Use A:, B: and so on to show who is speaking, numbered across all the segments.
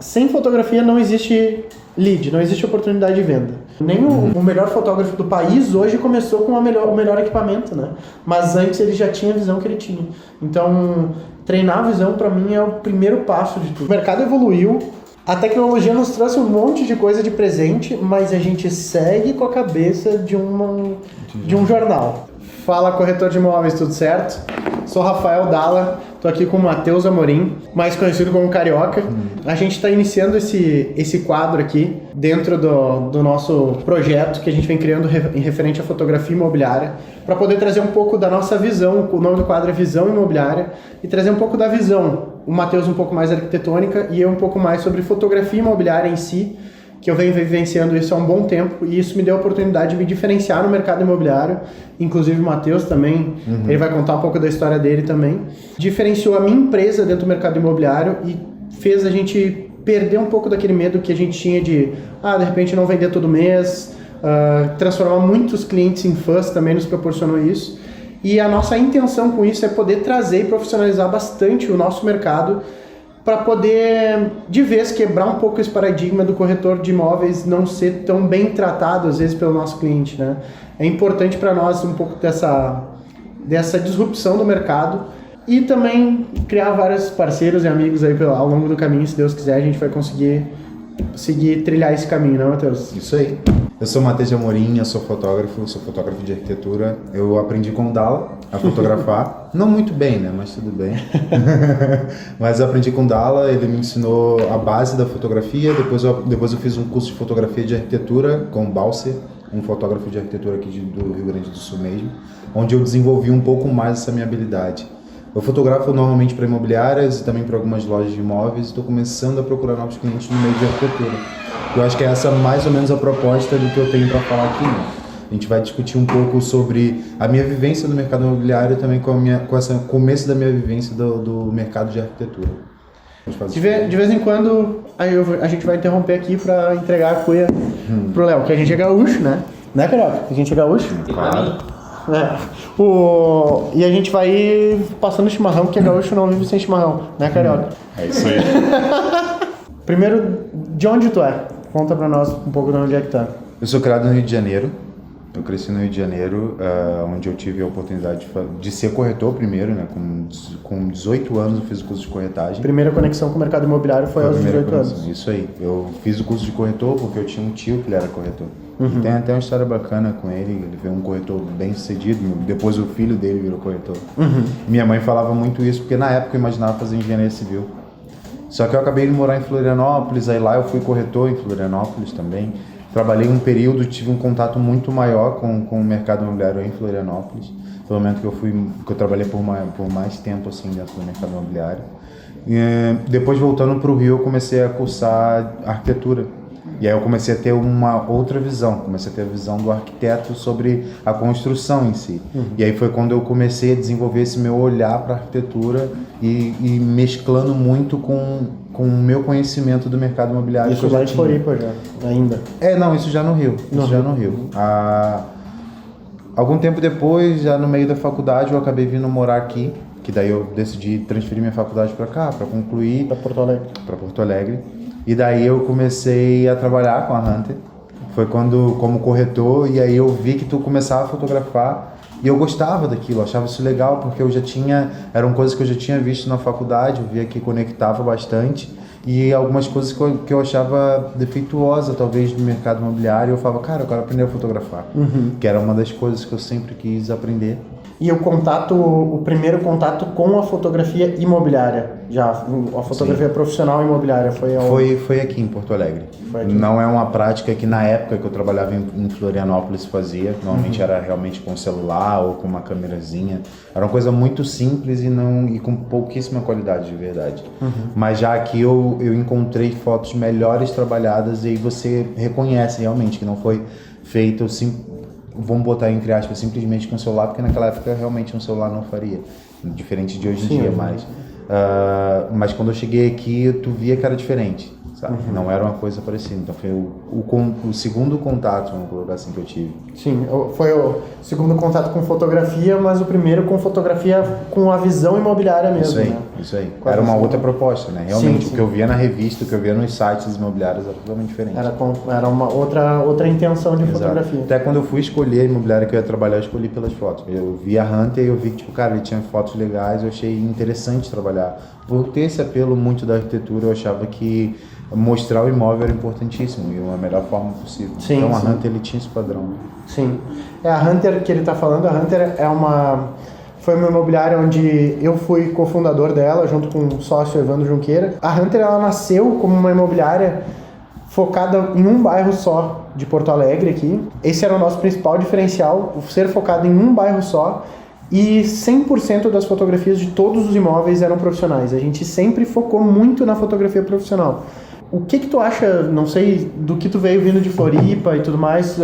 A: sem fotografia não existe lead, não existe oportunidade de venda. Nem o melhor fotógrafo do país hoje começou com o melhor equipamento, né? Mas antes ele já tinha a visão que ele tinha. Então, treinar a visão para mim é o primeiro passo de tudo. O mercado evoluiu, a tecnologia nos trouxe um monte de coisa de presente, mas a gente segue com a cabeça de um jornal. Fala, corretor de imóveis, tudo certo? Sou Rafael Dalla, tô aqui com o Matheus Amorim, mais conhecido como Carioca. A gente está iniciando esse quadro aqui dentro do nosso projeto que a gente vem criando em referente à fotografia imobiliária, para poder trazer um pouco da nossa visão. O nome do quadro é Visão Imobiliária, e trazer um pouco da visão. O Matheus um pouco mais arquitetônica e eu um pouco mais sobre fotografia imobiliária em si, que eu venho vivenciando isso há um bom tempo, e isso me deu a oportunidade de me diferenciar no mercado imobiliário. Inclusive o Matheus também, ele vai contar um pouco da história dele também. Diferenciou a minha empresa dentro do mercado imobiliário e fez a gente perder um pouco daquele medo que a gente tinha de repente não vender todo mês, transformar muitos clientes em fãs também nos proporcionou isso. E a nossa intenção com isso é poder trazer e profissionalizar bastante o nosso mercado, para poder, de vez, quebrar um pouco esse paradigma do corretor de imóveis não ser tão bem tratado, às vezes, pelo nosso cliente, né? É importante para nós um pouco dessa disrupção do mercado e também criar vários parceiros e amigos aí ao longo do caminho. Se Deus quiser, a gente vai conseguir trilhar esse caminho, né, Matheus?
B: Isso aí. Eu sou Matheus Amorim, eu sou fotógrafo de arquitetura. Eu aprendi com o Dalla a fotografar. Não muito bem, né? Mas tudo bem. Mas eu aprendi com o Dalla, ele me ensinou a base da fotografia. Depois eu fiz um curso de fotografia de arquitetura com o Balser, um fotógrafo de arquitetura aqui do Rio Grande do Sul mesmo, onde eu desenvolvi um pouco mais essa minha habilidade. Eu fotografo normalmente para imobiliárias e também para algumas lojas de imóveis. Estou começando a procurar novos clientes no meio de arquitetura. Eu acho que essa é mais ou menos a proposta do que eu tenho para falar aqui, né? A gente vai discutir um pouco sobre a minha vivência no mercado imobiliário e também com esse começo da minha vivência do mercado de arquitetura.
A: De vez em quando a gente vai interromper aqui para entregar a cuia pro Léo, que a gente é gaúcho, né? Né, Carioca? A gente é gaúcho?
B: Claro.
A: E a gente vai passando chimarrão, porque gaúcho não vive sem chimarrão, né, Carioca?
B: É isso aí.
A: Primeiro, de onde tu é? Conta pra nós um pouco de onde é que tá.
B: Eu sou criado no Rio de Janeiro. Eu cresci no Rio de Janeiro, onde eu tive a oportunidade de ser corretor primeiro, né? Com 18 anos eu fiz o curso de corretagem.
A: Primeira conexão com o mercado imobiliário foi aos 18 anos.
B: Isso aí. Eu fiz o curso de corretor porque eu tinha um tio que ele era corretor. E tem até uma história bacana com ele. Ele foi um corretor bem sucedido. Depois o filho dele virou corretor. Minha mãe falava muito isso porque na época eu imaginava fazer engenharia civil. Só que eu acabei de morar em Florianópolis, aí lá eu fui corretor em Florianópolis também. Trabalhei um período, tive um contato muito maior com o mercado imobiliário em Florianópolis. Foi o momento que eu trabalhei por mais tempo assim dentro do mercado imobiliário. E, depois, voltando para o Rio, eu comecei a cursar arquitetura. E aí eu comecei a ter uma outra visão, comecei a ter a visão do arquiteto sobre a construção em si. E aí foi quando eu comecei a desenvolver esse meu olhar para a arquitetura e mesclando muito com o meu conhecimento do mercado imobiliário.
A: Isso lá em Floripa já, ainda?
B: Não, isso já no Rio. Algum tempo depois, já no meio da faculdade, eu acabei vindo morar aqui, que daí eu decidi transferir minha faculdade para cá, para concluir.
A: Para
B: Porto Alegre. E daí eu comecei a trabalhar com a Hunter. Foi como corretor, e aí eu vi que tu começava a fotografar e eu gostava daquilo, eu achava isso legal porque eram coisas que eu já tinha visto na faculdade, eu via que conectava bastante, e algumas coisas que eu achava defeituosa talvez no mercado imobiliário, eu falava, cara, eu quero aprender a fotografar, que era uma das coisas que eu sempre quis aprender.
A: E o primeiro contato com a fotografia imobiliária, já a fotografia profissional imobiliária
B: foi aqui em Porto Alegre. Não é uma prática que na época que eu trabalhava em Florianópolis fazia, normalmente era realmente com celular ou com uma câmerazinha. Era uma coisa muito simples e com pouquíssima qualidade de verdade. Mas já aqui eu encontrei fotos melhores trabalhadas e aí você reconhece realmente que não foi feito vamos botar entre aspas, simplesmente com o celular, porque naquela época realmente um celular não faria, diferente de hoje em dia mais. Mas quando eu cheguei aqui, tu via que era diferente, sabe? Não era uma coisa parecida. Então foi o segundo contato, vamos colocar assim, que eu tive.
A: Sim, foi o segundo contato com fotografia, mas o primeiro com fotografia com a visão imobiliária mesmo.
B: Isso aí.
A: Né?
B: Isso aí.
A: Quase
B: Era uma
A: assim.
B: outra proposta, né? Realmente,
A: Sim.
B: o que eu via na revista, o que eu via nos sites imobiliários era totalmente diferente.
A: Era uma outra intenção de
B: Exato.
A: fotografia.
B: Até quando eu fui escolher a imobiliária que eu ia trabalhar, eu escolhi pelas fotos. Eu vi a Hunter e eu vi que, tipo, cara, ele tinha fotos legais, eu achei interessante trabalhar. Por ter esse apelo muito da arquitetura, eu achava que mostrar o imóvel era importantíssimo e a melhor forma possível.
A: Sim,
B: então a
A: sim.
B: Hunter, ele tinha esse padrão.
A: Sim. A Hunter que ele está falando, a Hunter foi uma imobiliária onde eu fui cofundador dela, junto com o sócio Evandro Junqueira. A Hunter, ela nasceu como uma imobiliária focada em um bairro só de Porto Alegre aqui. Esse era o nosso principal diferencial, o ser focado em um bairro só. E 100% das fotografias de todos os imóveis eram profissionais. A gente sempre focou muito na fotografia profissional. O que tu acha, não sei, do que tu veio vindo de Floripa e tudo mais,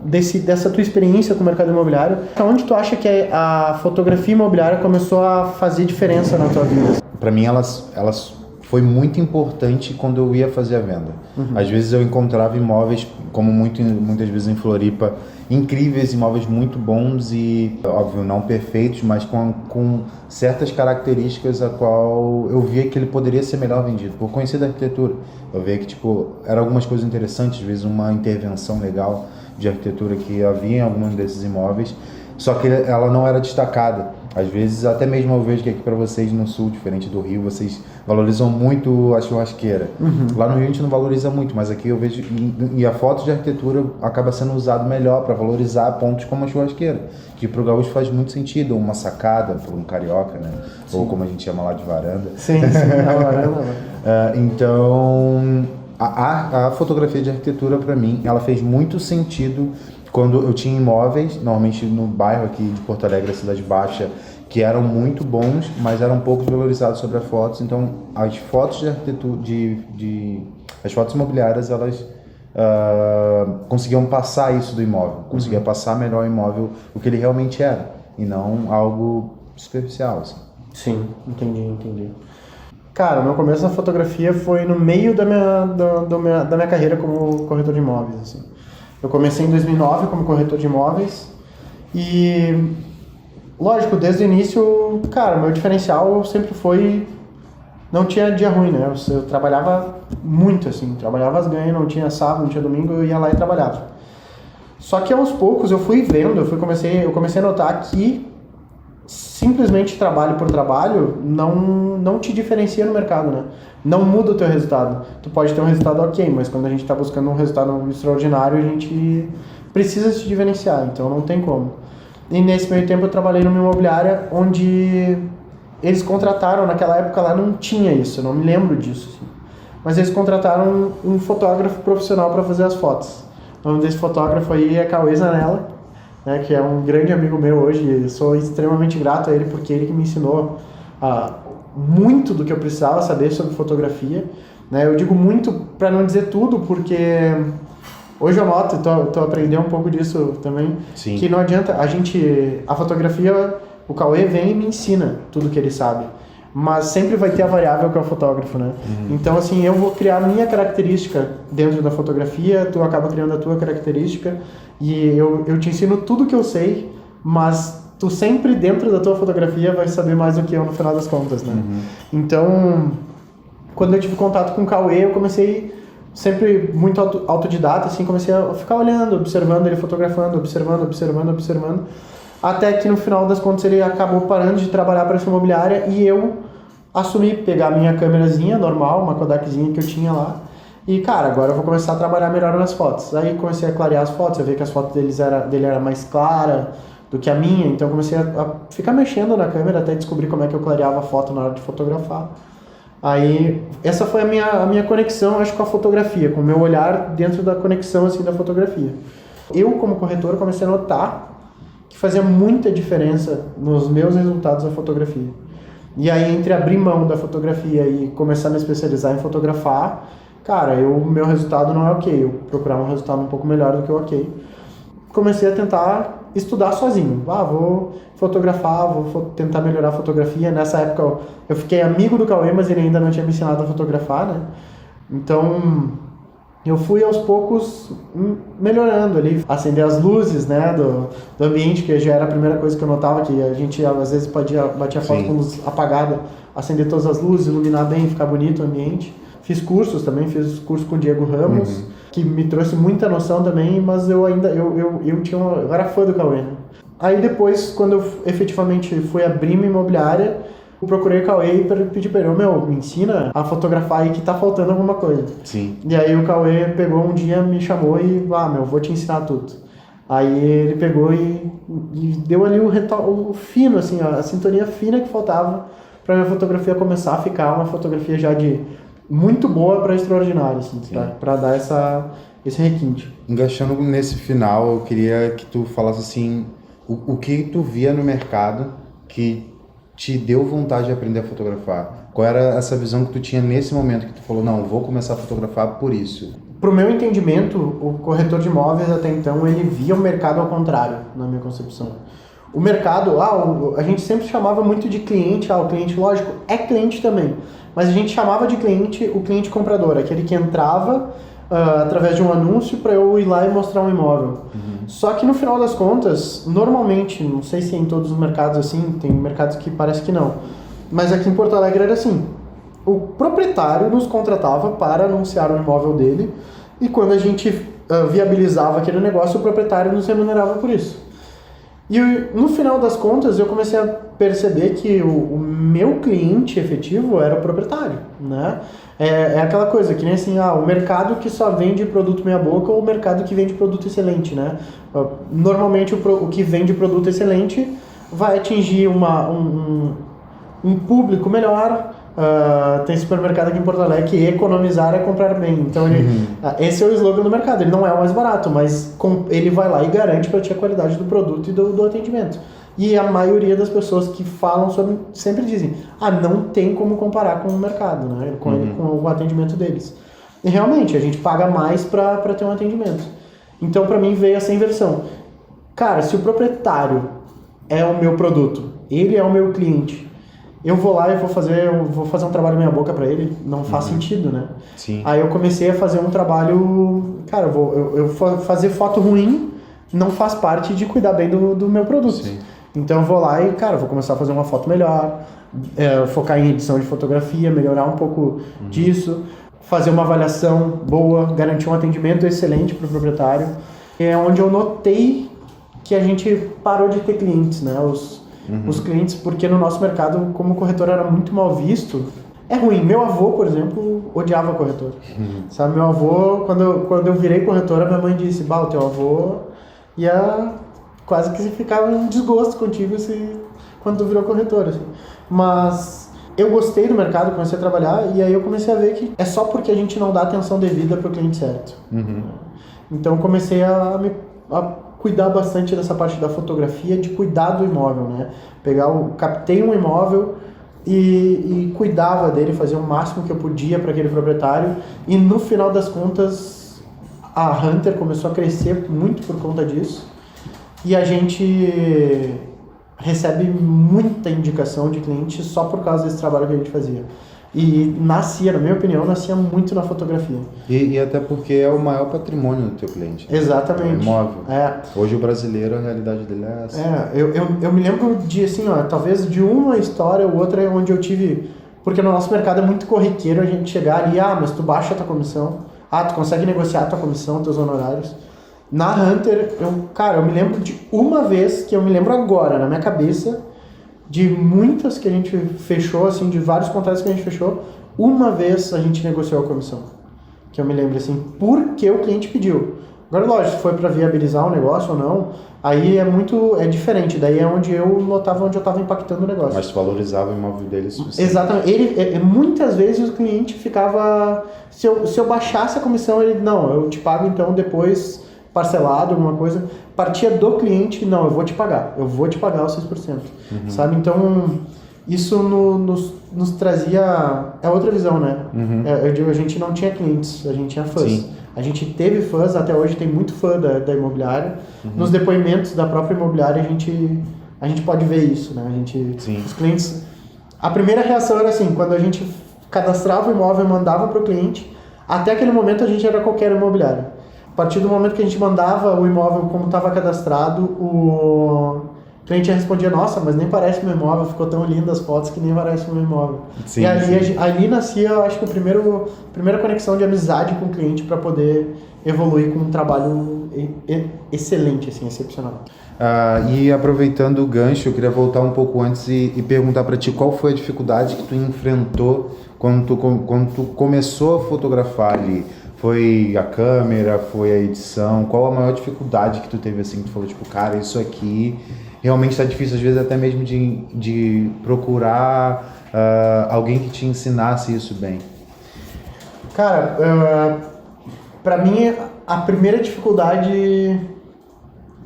A: dessa tua experiência com o mercado imobiliário, onde tu acha que a fotografia imobiliária começou a fazer diferença na tua vida?
B: Para mim, elas foi muito importante quando eu ia fazer a venda. Às vezes eu encontrava imóveis, como muitas vezes em Floripa, incríveis, imóveis muito bons e, óbvio, não perfeitos, mas com certas características a qual eu via que ele poderia ser melhor vendido, por conhecer da arquitetura. Eu via que, tipo, eram algumas coisas interessantes, às vezes uma intervenção legal de arquitetura que havia em alguns desses imóveis, só que ela não era destacada. Às vezes, até mesmo eu vejo que aqui para vocês no sul, diferente do Rio, vocês valorizam muito a churrasqueira. Lá no Rio a gente não valoriza muito, mas aqui eu vejo, e a foto de arquitetura acaba sendo usado melhor para valorizar pontos como a churrasqueira, que para o gaúcho faz muito sentido, uma sacada para um carioca, né? Ou como a gente chama lá de varanda.
A: Sim, a varanda.
B: Então, a fotografia de arquitetura para mim, ela fez muito sentido quando eu tinha imóveis, normalmente no bairro aqui de Porto Alegre, a Cidade Baixa, que eram muito bons, mas eram poucos valorizados sobre as fotos. Então, as fotos de arquitetura, as fotos imobiliárias, elas conseguiam passar isso do imóvel, conseguiam passar melhor o imóvel, o que ele realmente era, e não algo superficial, assim.
A: Sim, entendi. Cara, o meu começo na fotografia foi no meio da minha carreira como corretor de imóveis, assim. Eu comecei em 2009 como corretor de imóveis e, lógico, desde o início, cara, meu diferencial sempre foi... Não tinha dia ruim, né? Eu trabalhava muito, assim, trabalhava as ganhas, não tinha sábado, não tinha domingo, eu ia lá e trabalhava. Só que aos poucos eu fui vendo, eu comecei a notar que simplesmente trabalho por trabalho não te diferencia no mercado, né? Não muda o teu resultado. Tu pode ter um resultado ok, mas quando a gente está buscando um resultado extraordinário, a gente precisa se diferenciar, então não tem como. E nesse meio tempo eu trabalhei numa imobiliária onde eles contrataram, naquela época lá não tinha isso, eu não me lembro disso, assim. Mas eles contrataram um fotógrafo profissional para fazer as fotos. O nome desse fotógrafo aí é Cauê Zanella, né, que é um grande amigo meu hoje. Eu sou extremamente grato a ele porque ele que me ensinou muito do que eu precisava saber sobre fotografia, né? Eu digo muito para não dizer tudo, porque hoje eu noto, tô aprendendo um pouco disso também.
B: Sim.
A: Que não adianta a fotografia, o Cauê vem e me ensina tudo que ele sabe, mas sempre vai ter a variável que é o fotógrafo, né? Então, assim, eu vou criar a minha característica dentro da fotografia, tu acaba criando a tua característica, e eu te ensino tudo que eu sei, mas tu sempre dentro da tua fotografia vai saber mais do que eu no final das contas, né? Então, quando eu tive contato com o Cauê, eu comecei sempre muito autodidata, assim, comecei a ficar olhando, observando ele fotografando, observando, até que no final das contas ele acabou parando de trabalhar para essa imobiliária e eu assumi pegar a minha câmerazinha normal, uma Kodakzinha que eu tinha lá, e cara, agora eu vou começar a trabalhar melhor nas fotos. Aí comecei a clarear as fotos, eu vi que as fotos dele era mais clara do que a minha, então eu comecei a ficar mexendo na câmera até descobrir como é que eu clareava a foto na hora de fotografar. Aí, essa foi a minha conexão, acho, com a fotografia, com o meu olhar dentro da conexão, assim, da fotografia. Eu, como corretor, comecei a notar que fazia muita diferença nos meus resultados da fotografia. E aí, entre abrir mão da fotografia e começar a me especializar em fotografar, cara, meu resultado não é ok, eu procurar um resultado um pouco melhor do que o ok. Comecei a tentar estudar sozinho. Vou fotografar, vou tentar melhorar a fotografia. Nessa época eu fiquei amigo do Cauê, mas ele ainda não tinha me ensinado a fotografar, né? Então eu fui aos poucos melhorando ali, acender as luzes, né, do ambiente, que já era a primeira coisa que eu notava, que a gente às vezes batia foto com luz apagada. acender todas as luzes, iluminar bem, ficar bonito o ambiente. Fiz cursos também, fiz curso com o Diego Ramos, que me trouxe muita noção também, mas eu era fã do Cauê, né? Aí depois, quando eu efetivamente fui abrir minha imobiliária, eu procurei o Cauê e pedi pra ele, me ensina a fotografar aí que tá faltando alguma coisa.
B: Sim.
A: E aí o Cauê pegou um dia, me chamou e, vou te ensinar tudo. Aí ele pegou e deu ali o fino, assim, a sintonia fina que faltava pra minha fotografia começar a ficar uma fotografia já de muito boa pra extraordinária, assim, pra dar esse requinte.
B: Engaixando nesse final, eu queria que tu falasse assim, o que tu via no mercado que te deu vontade de aprender a fotografar? Qual era essa visão que tu tinha nesse momento que tu falou, não, vou começar a fotografar por isso?
A: Pro meu entendimento, o corretor de imóveis até então, ele via o mercado ao contrário, na minha concepção. O mercado, a gente sempre chamava muito de cliente, o cliente, lógico, é cliente também, mas a gente chamava de cliente o cliente comprador, aquele que entrava através de um anúncio para eu ir lá e mostrar um imóvel. Só que no final das contas, normalmente, não sei se é em todos os mercados assim, tem mercados que parece que não, mas aqui em Porto Alegre era assim, o proprietário nos contratava para anunciar o imóvel dele e quando a gente viabilizava aquele negócio, o proprietário nos remunerava por isso. E no final das contas eu comecei a perceber que o meu cliente efetivo era o proprietário, né? É aquela coisa que nem assim, o mercado que só vende produto meia boca ou o mercado que vende produto excelente, né? Normalmente o que vende produto excelente vai atingir um público melhor. Tem supermercado aqui em Porto Alegre que economizar é comprar bem. Então esse é o slogan do mercado. Ele não é o mais barato, mas ele vai lá e garante para ti a qualidade do produto e do atendimento. E a maioria das pessoas que falam sobre sempre dizem, não tem como comparar com o mercado, né? Com o atendimento deles. E realmente, a gente paga mais para ter um atendimento. Então, para mim, veio essa inversão. Cara, se o proprietário é o meu produto, ele é o meu cliente, eu vou lá e vou fazer um trabalho meia boca para ele, não faz sentido, né?
B: Sim.
A: Aí eu comecei a fazer um trabalho, cara, eu fazer foto ruim não faz parte de cuidar bem do meu produto.
B: Sim.
A: Então eu vou lá e, cara, vou começar a fazer uma foto melhor, focar em edição de fotografia, melhorar um pouco disso, fazer uma avaliação boa, garantir um atendimento excelente para o proprietário. É onde eu notei que a gente parou de ter clientes, né? Os clientes, porque no nosso mercado, como o corretor era muito mal visto, é ruim. Meu avô, por exemplo, odiava corretor. Sabe, meu avô, quando eu virei corretora, minha mãe disse, o teu avô ia quase que ficava em desgosto contigo quando tu virou corretora. Assim. Mas eu gostei do mercado, comecei a trabalhar e aí eu comecei a ver que é só porque a gente não dá atenção devida para o cliente certo. Então comecei a cuidar bastante dessa parte da fotografia, de cuidar do imóvel, né? Captei um imóvel e cuidava dele, fazia o máximo que eu podia para aquele proprietário e no final das contas a Hunter começou a crescer muito por conta disso e a gente recebe muita indicação de clientes só por causa desse trabalho que a gente fazia. E na minha opinião, nascia muito na fotografia.
B: E até porque é o maior patrimônio do teu cliente. Né?
A: Exatamente.
B: É o imóvel. Hoje o brasileiro, a realidade dele é essa.
A: Eu me lembro de, assim, talvez de uma história ou outra onde eu tive... Porque no nosso mercado é muito corriqueiro a gente chegar ali, mas tu baixa a tua comissão, tu consegue negociar a tua comissão, teus honorários. Na Hunter, eu me lembro de uma vez, que eu me lembro agora, na minha cabeça, de muitas que a gente fechou, assim, de vários contratos que a gente fechou, uma vez a gente negociou a comissão. Que eu me lembro, assim, porque o cliente pediu. Agora, lógico, se foi para viabilizar o negócio ou não, aí é diferente. Daí é onde eu notava onde eu estava impactando o negócio.
B: Mas valorizava o imóvel dele suficiente.
A: Exatamente. Muitas vezes o cliente ficava... Se eu baixasse a comissão, ele... Não, eu te pago então depois parcelado, alguma coisa. Partia do cliente, não, eu vou te pagar os 6%. Sabe? Então, isso nos trazia... É outra visão, né? Eu digo, a gente não tinha clientes, a gente tinha fãs. Sim. A gente teve fãs, até hoje tem muito fã da imobiliária. Nos depoimentos da própria imobiliária a gente pode ver isso, né? Os clientes... A primeira reação era assim, quando a gente cadastrava o imóvel e mandava para o cliente, até aquele momento a gente era qualquer imobiliária. A partir do momento que a gente mandava o imóvel como estava cadastrado, cliente respondia, nossa, mas nem parece meu imóvel, ficou tão lindo as fotos que nem parece meu imóvel.
B: Sim,
A: e ali,
B: sim.
A: ali nascia, eu acho que a primeira conexão de amizade com o cliente para poder evoluir com um trabalho excelente, assim, excepcional.
B: E aproveitando o gancho, eu queria voltar um pouco antes e perguntar para ti qual foi a dificuldade que tu enfrentou quando tu começou a fotografar ali. Foi a câmera, foi a edição? Qual a maior dificuldade que tu teve assim, que tu falou, tipo, cara, isso aqui realmente está difícil, às vezes até mesmo de procurar alguém que te ensinasse isso bem?
A: Cara, pra mim, a primeira dificuldade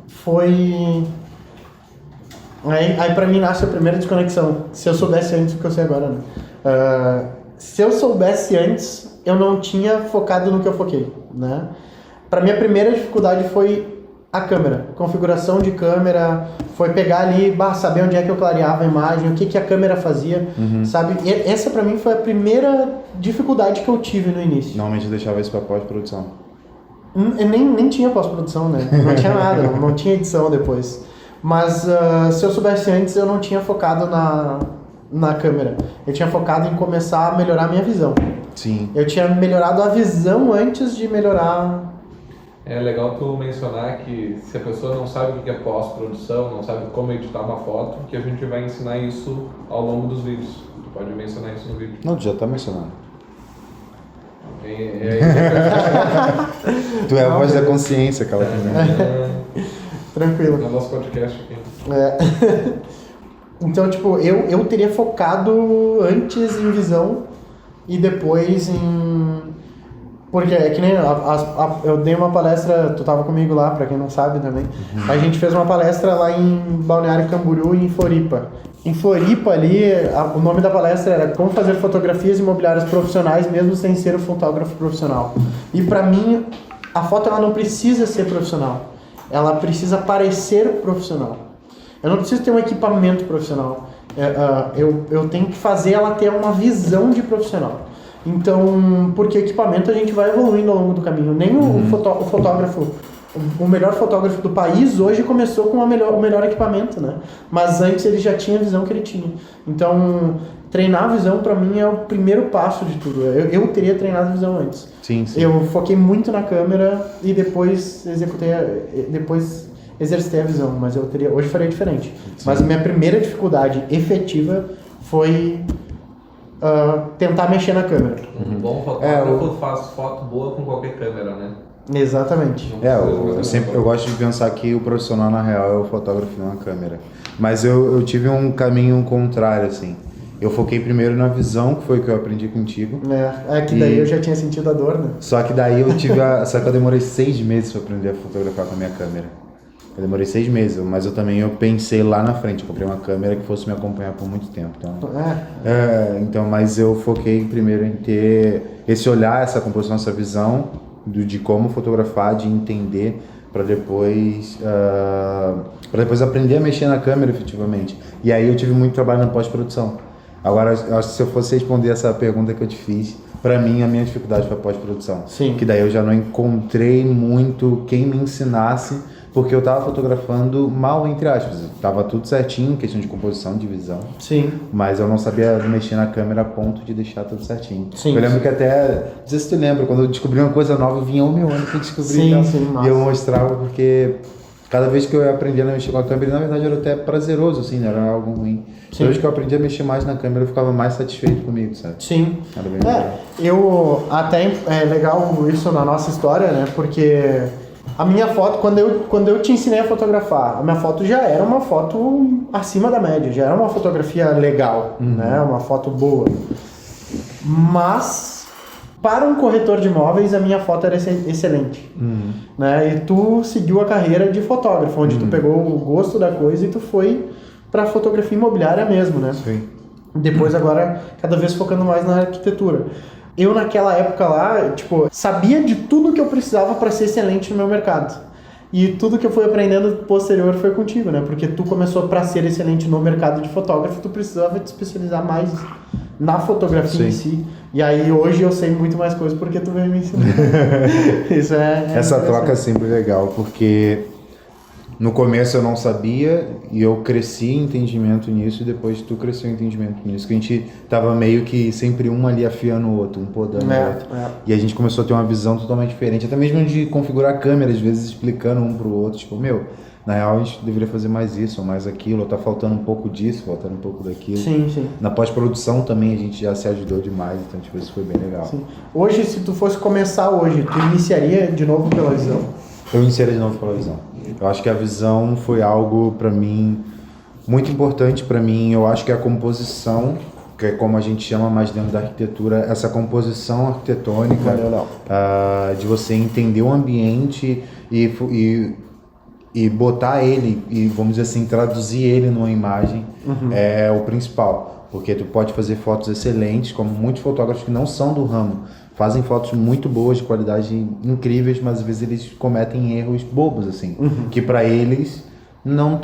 A: foi... Aí pra mim nasce a primeira desconexão. Se eu soubesse antes do que eu sei agora, né? Se eu soubesse antes, eu não tinha focado no que eu foquei, né? Pra mim, a primeira dificuldade foi a câmera. Configuração de câmera, foi pegar ali, saber onde é que eu clareava a imagem, o que a câmera fazia, sabe? E essa pra mim foi a primeira dificuldade que eu tive no início.
B: Normalmente eu deixava isso pra pós-produção.
A: Eu nem tinha pós-produção, né? Não tinha nada, não tinha edição depois. Mas se eu soubesse antes, eu não tinha focado na câmera. Eu tinha focado em começar a melhorar a minha visão.
B: Sim.
A: Eu tinha melhorado a visão antes de melhorar...
C: É legal tu mencionar que se a pessoa não sabe o que é pós-produção, não sabe como editar uma foto, que a gente vai ensinar isso ao longo dos vídeos. Tu pode mencionar isso no vídeo.
B: Não, tu já tá mencionando.
C: É
B: Tu é a voz da consciência, aquela também.
A: Tranquilo.
C: no nosso podcast aqui.
A: Então, tipo, eu teria focado antes em visão e depois em... Porque é que nem eu dei uma palestra, tu tava comigo lá, pra quem não sabe também. A gente fez uma palestra lá em Balneário Camboriú e em Floripa. Em Floripa ali, o nome da palestra era Como fazer fotografias imobiliárias profissionais mesmo sem ser um fotógrafo profissional. E pra mim, a foto ela não precisa ser profissional. Ela precisa parecer profissional. Eu não preciso ter um equipamento profissional. Eu tenho que fazer ela ter uma visão de profissional. Então, porque equipamento a gente vai evoluindo ao longo do caminho. Nem o fotógrafo, o melhor fotógrafo do país hoje começou com o melhor equipamento, né? Mas antes ele já tinha a visão que ele tinha. Então, treinar a visão pra mim é o primeiro passo de tudo. Eu teria treinado a visão antes.
B: Sim, sim.
A: Eu foquei muito na câmera e depois exercitei a visão, mas hoje faria diferente. Sim. Mas a minha primeira dificuldade efetiva foi tentar mexer na câmera.
C: Um bom fotógrafo faz foto boa com qualquer câmera, né?
A: Exatamente.
B: Eu gosto de pensar que o profissional na real é o fotógrafo, não a câmera. Mas eu tive um caminho contrário, assim. Eu foquei primeiro na visão, que foi o que eu aprendi contigo.
A: Que daí eu já tinha sentido a dor, né?
B: Só que daí só que eu demorei 6 meses para aprender a fotografar com a minha câmera. Eu demorei 6 meses, mas eu pensei lá na frente. Eu comprei uma câmera que fosse me acompanhar por muito tempo. Então, mas eu foquei primeiro em ter esse olhar, essa composição, essa visão de como fotografar, de entender, para depois aprender a mexer na câmera efetivamente. E aí eu tive muito trabalho na pós-produção. Agora, eu acho que se eu fosse responder essa pergunta que eu te fiz, para mim a minha dificuldade foi a pós-produção.
A: Sim.
B: Que daí eu já não encontrei muito quem me ensinasse, porque eu tava fotografando mal, entre aspas. Tava tudo certinho, questão de composição, de visão.
A: Sim.
B: Mas eu não sabia mexer na câmera a ponto de deixar tudo certinho.
A: Sim.
B: Eu lembro que até, não sei se tu lembra, quando eu descobri uma coisa nova, eu vinha meu ano que eu descobri.
A: Sim,
B: e eu mostrava, porque cada vez que eu aprendia a mexer com a câmera, na verdade era até prazeroso, assim, não era algo ruim. Toda vez que eu aprendi a mexer mais na câmera, eu ficava mais satisfeito comigo, sabe?
A: Sim.
B: Era bem legal.
A: É legal isso na nossa história, né? Porque a minha foto, quando eu te ensinei a fotografar, a minha foto já era uma foto acima da média, já era uma fotografia legal, né? Uma foto boa. Mas, para um corretor de imóveis, a minha foto era excelente. Né? E tu seguiu a carreira de fotógrafo, onde tu pegou o gosto da coisa e tu foi para fotografia imobiliária mesmo, né?
B: Sim.
A: Depois agora, cada vez focando mais na arquitetura. Eu naquela época lá, sabia de tudo que eu precisava para ser excelente no meu mercado. E tudo que eu fui aprendendo posterior foi contigo, né? Porque tu começou para ser excelente no mercado de fotógrafo, tu precisava te especializar mais na fotografia em si. E aí hoje eu sei muito mais coisas porque tu veio me ensinar. Isso
B: Essa troca é sempre legal, porque No começo eu não sabia e eu cresci em entendimento nisso e depois tu cresceu em entendimento nisso, que a gente tava meio que sempre um ali afiando o outro, um podando o outro. E a gente começou a ter uma visão totalmente diferente, até mesmo de configurar a câmera, às vezes explicando um pro outro, tipo, na real a gente deveria fazer mais isso ou mais aquilo, ou tá faltando um pouco disso, faltando um pouco daquilo.
A: Sim, sim.
B: Na pós-produção também a gente já se ajudou demais, então tipo, isso foi bem legal.
A: Sim. Hoje, se tu fosse começar hoje, tu iniciaria de novo pela visão?
B: Eu iniciaria de novo pela visão. Eu acho que a visão foi algo para mim muito importante para mim. Eu acho que a composição, que é como a gente chama mais dentro da arquitetura, essa composição arquitetônica, de você entender o ambiente e botar ele, e vamos dizer assim, traduzir ele numa imagem, é o principal. Porque tu pode fazer fotos excelentes, como muitos fotógrafos que não são do ramo, fazem fotos muito boas, de qualidade incríveis, mas às vezes eles cometem erros bobos, assim, que para eles não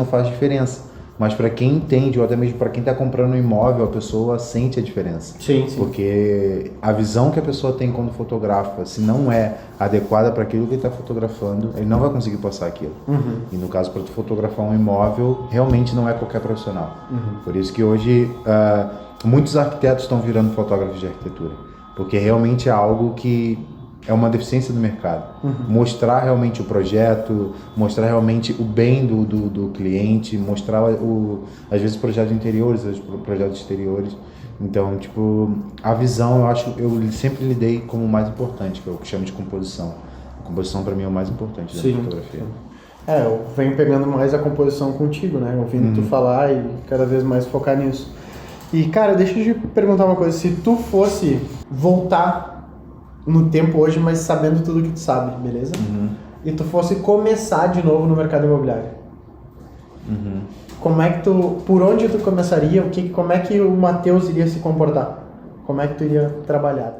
B: faz diferença. Mas para quem entende, ou até mesmo para quem está comprando um imóvel, a pessoa sente a diferença.
A: Sim, sim.
B: Porque a visão que a pessoa tem quando fotografa, se não é adequada para aquilo que ele está fotografando, ele não vai conseguir passar aquilo. E no caso, para tu fotografar um imóvel, realmente não é qualquer profissional. Por isso que hoje muitos arquitetos estão virando fotógrafos de arquitetura. Porque realmente é algo que é uma deficiência do mercado. Mostrar realmente o projeto, mostrar realmente o bem do cliente, mostrar às vezes projetos interiores, às vezes projetos exteriores. Então, tipo, a visão eu sempre lidei como o mais importante, que eu chamo de composição. A composição para mim é o mais importante da fotografia.
A: Eu venho pegando mais a composição contigo, né? Ouvindo tu falar e cada vez mais focar nisso. E, cara, deixa eu te perguntar uma coisa. Se tu fosse voltar no tempo hoje, mas sabendo tudo que tu sabe, beleza? E tu fosse começar de novo no mercado imobiliário. Como é que por onde tu começaria? Como é que o Matheus iria se comportar? Como é que tu iria trabalhar?